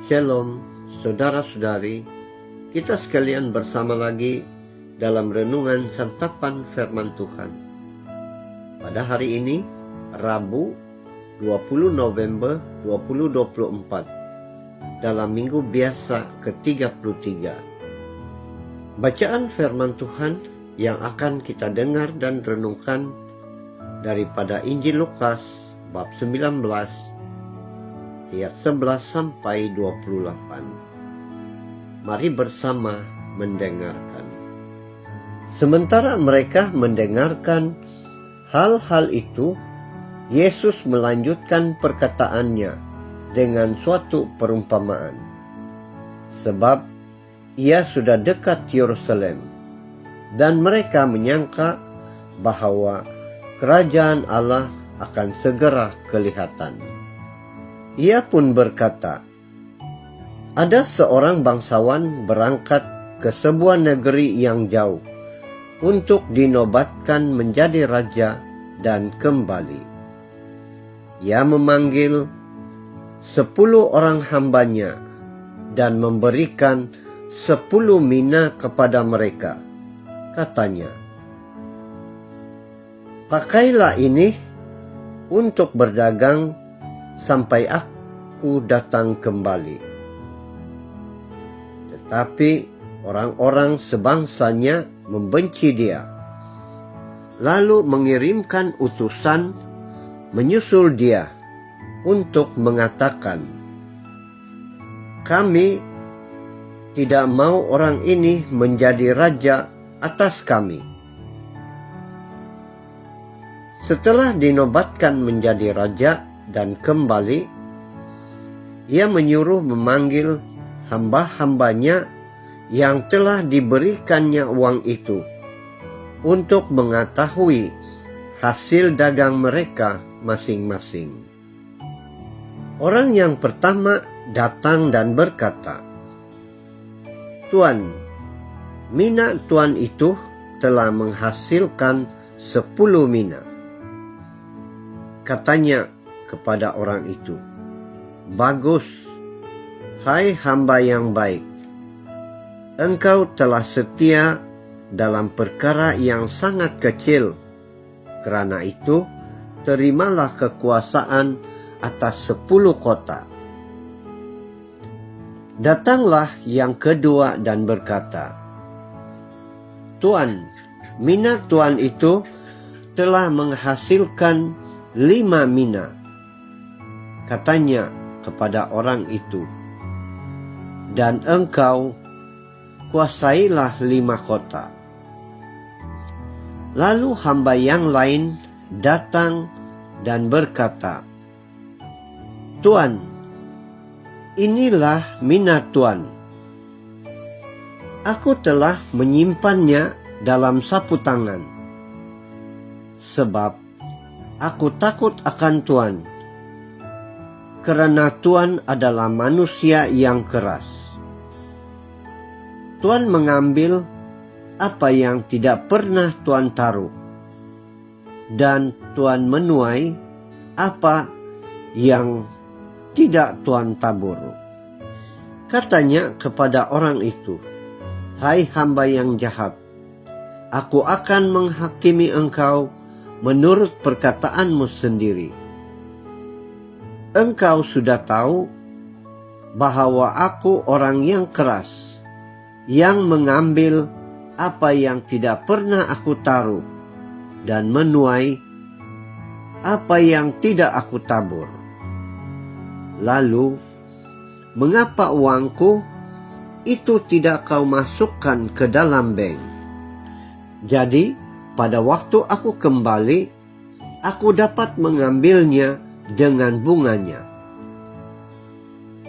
Shalom, saudara-saudari, kita sekalian bersama lagi dalam renungan santapan firman Tuhan. Pada hari ini, Rabu 20 November 2024, dalam minggu biasa ke-33. Bacaan firman Tuhan yang akan kita dengar dan renungkan daripada Injil Lukas bab 19 ayat 11 sampai 28. Mari bersama mendengarkan. Sementara mereka mendengarkan hal-hal itu, Yesus melanjutkan perkataannya dengan suatu perumpamaan. Sebab ia sudah dekat Yerusalem, dan mereka menyangka bahwa kerajaan Allah akan segera kelihatan. Ia pun berkata, ada seorang bangsawan berangkat ke sebuah negeri yang jauh untuk dinobatkan menjadi raja dan kembali. Ia memanggil 10 orang hambanya dan memberikan 10 mina kepada mereka. Katanya, pakailah ini untuk berdagang sampai aku datang kembali. Tetapi orang-orang sebangsanya membenci dia, lalu mengirimkan utusan menyusul dia untuk mengatakan, kami tidak mau orang ini menjadi raja atas kami. Setelah dinobatkan menjadi raja dan kembali, ia menyuruh memanggil hamba-hambanya yang telah diberikannya uang itu untuk mengetahui hasil dagang mereka masing-masing. Orang yang pertama datang dan berkata, Tuan, mina Tuan itu telah menghasilkan 10 mina. Katanya kepada orang itu, bagus, hai hamba yang baik. Engkau telah setia dalam perkara yang sangat kecil. Karena itu, terimalah kekuasaan atas 10 kota. Datanglah yang kedua dan berkata, Tuan, mina Tuan itu telah menghasilkan 5 mina. Katanya kepada orang itu, dan engkau kuasailah 5 kota. Lalu hamba yang lain datang dan berkata, Tuan, inilah mina Tuan. Aku telah menyimpannya dalam sapu tangan, sebab aku takut akan Tuan, karena Tuan adalah manusia yang keras. Tuan mengambil apa yang tidak pernah Tuan taruh, dan Tuan menuai apa yang tidak Tuan tabur. Katanya kepada orang itu, hai hamba yang jahat, aku akan menghakimi engkau menurut perkataanmu sendiri. Engkau sudah tahu bahwa aku orang yang keras, yang mengambil apa yang tidak pernah aku taruh, dan menuai apa yang tidak aku tabur. Lalu, mengapa uangku itu tidak kau masukkan ke dalam bank? Jadi, pada waktu aku kembali, aku dapat mengambilnya dengan bunganya.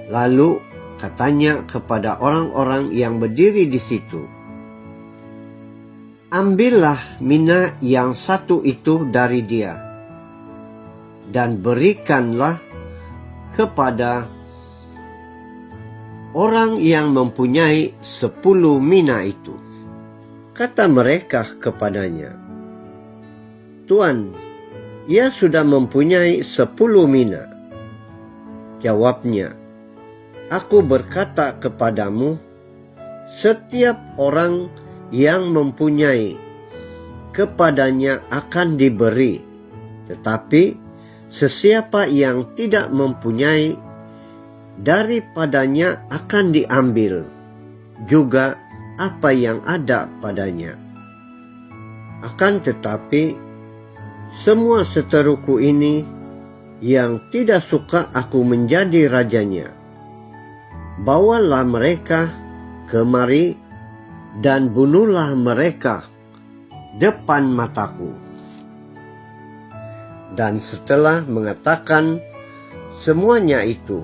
Lalu katanya kepada orang-orang yang berdiri di situ, ambillah mina yang satu itu dari dia, dan berikanlah kepada orang yang mempunyai 10 mina itu. Kata mereka kepadanya, Tuan, ia sudah mempunyai 10 mina. Jawabnya, Aku berkata kepadamu, setiap orang yang mempunyai, kepadanya akan diberi, tetapi sesiapa yang tidak mempunyai, daripadanya akan diambil juga apa yang ada padanya. Akan tetapi, semua seteruku ini yang tidak suka aku menjadi rajanya, bawalah mereka kemari dan bunuhlah mereka depan mataku. Dan setelah mengatakan semuanya itu,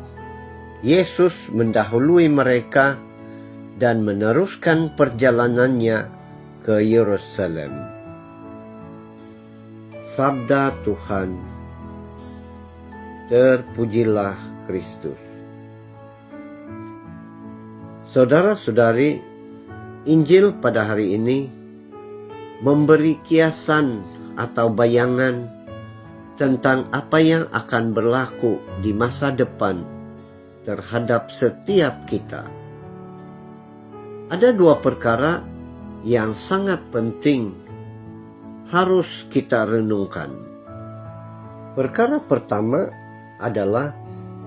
Yesus mendahului mereka dan meneruskan perjalanannya ke Yerusalem. Sabda Tuhan. Terpujilah Kristus. Saudara-saudari, Injil pada hari ini memberi kiasan atau bayangan tentang apa yang akan berlaku di masa depan terhadap setiap kita. Ada dua perkara yang sangat penting harus kita renungkan. Perkara pertama adalah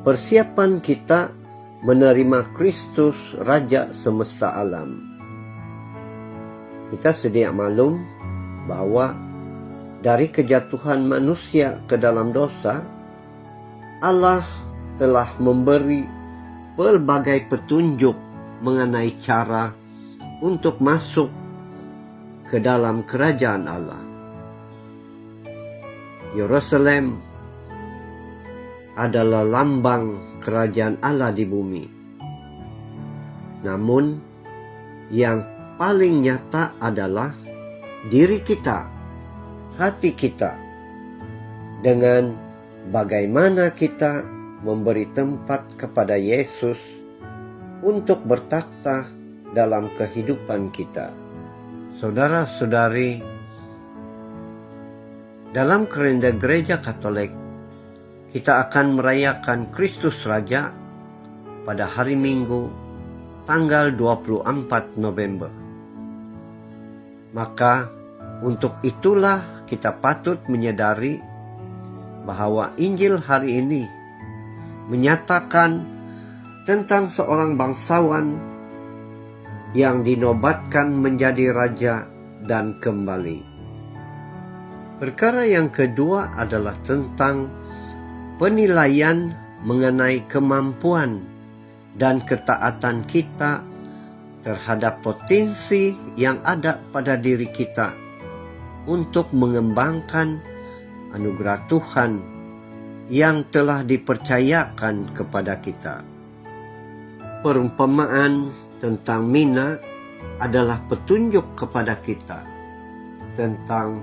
persiapan kita menerima Kristus Raja semesta alam. Kita sedia maklum bahwa dari kejatuhan manusia ke dalam dosa, Allah telah memberi pelbagai petunjuk mengenai cara untuk masuk ke dalam kerajaan Allah. Yerusalem adalah lambang kerajaan Allah di bumi. Namun, yang paling nyata adalah diri kita, hati kita, dengan bagaimana kita memberi tempat kepada Yesus untuk bertakhta dalam kehidupan kita. Saudara-saudari, dalam kalender Gereja Katolik, kita akan merayakan Kristus Raja pada hari Minggu, tanggal 24 November. Maka untuk itulah kita patut menyadari bahwa Injil hari ini menyatakan tentang seorang bangsawan yang dinobatkan menjadi raja dan kembali. Perkara yang kedua adalah tentang penilaian mengenai kemampuan dan ketaatan kita terhadap potensi yang ada pada diri kita untuk mengembangkan anugerah Tuhan yang telah dipercayakan kepada kita. Perumpamaan tentang mina adalah petunjuk kepada kita tentang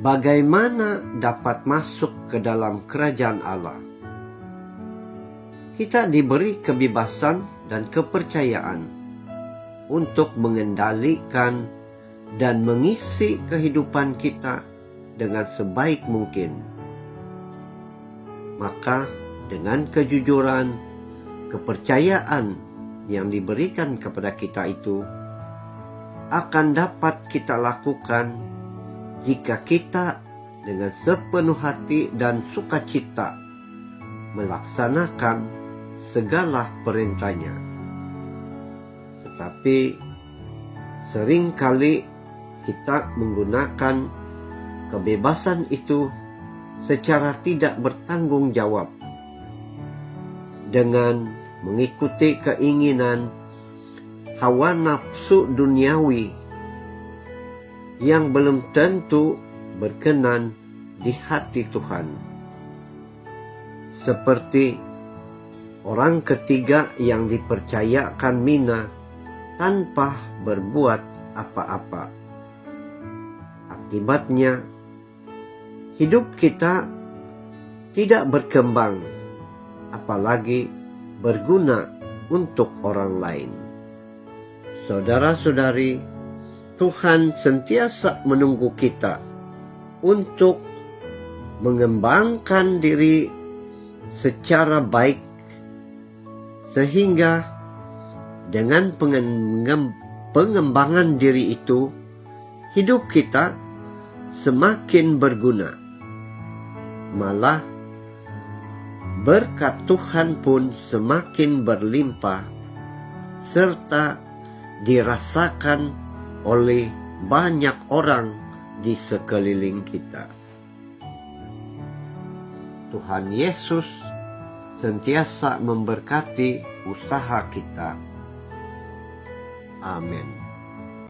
bagaimana dapat masuk ke dalam kerajaan Allah. Kita diberi kebebasan dan kepercayaan untuk mengendalikan dan mengisi kehidupan kita dengan sebaik mungkin. Maka dengan kejujuran, kepercayaan yang diberikan kepada kita itu akan dapat kita lakukan jika kita dengan sepenuh hati dan sukacita melaksanakan segala perintahnya. Tetapi seringkali kita menggunakan kebebasan itu secara tidak bertanggung jawab dengan mengikuti keinginan hawa nafsu duniawi yang belum tentu berkenan di hati Tuhan. Seperti orang ketiga yang dipercayakan mina tanpa berbuat apa-apa. Akibatnya, hidup kita tidak berkembang, apalagi berguna untuk orang lain. Saudara-saudari, Tuhan sentiasa menunggu kita untuk mengembangkan diri secara baik Sehingga dengan pengembangan diri itu, hidup kita semakin berguna. Malah berkat Tuhan pun semakin berlimpah serta dirasakan oleh banyak orang di sekeliling kita. Tuhan Yesus sentiasa memberkati usaha kita. Amin.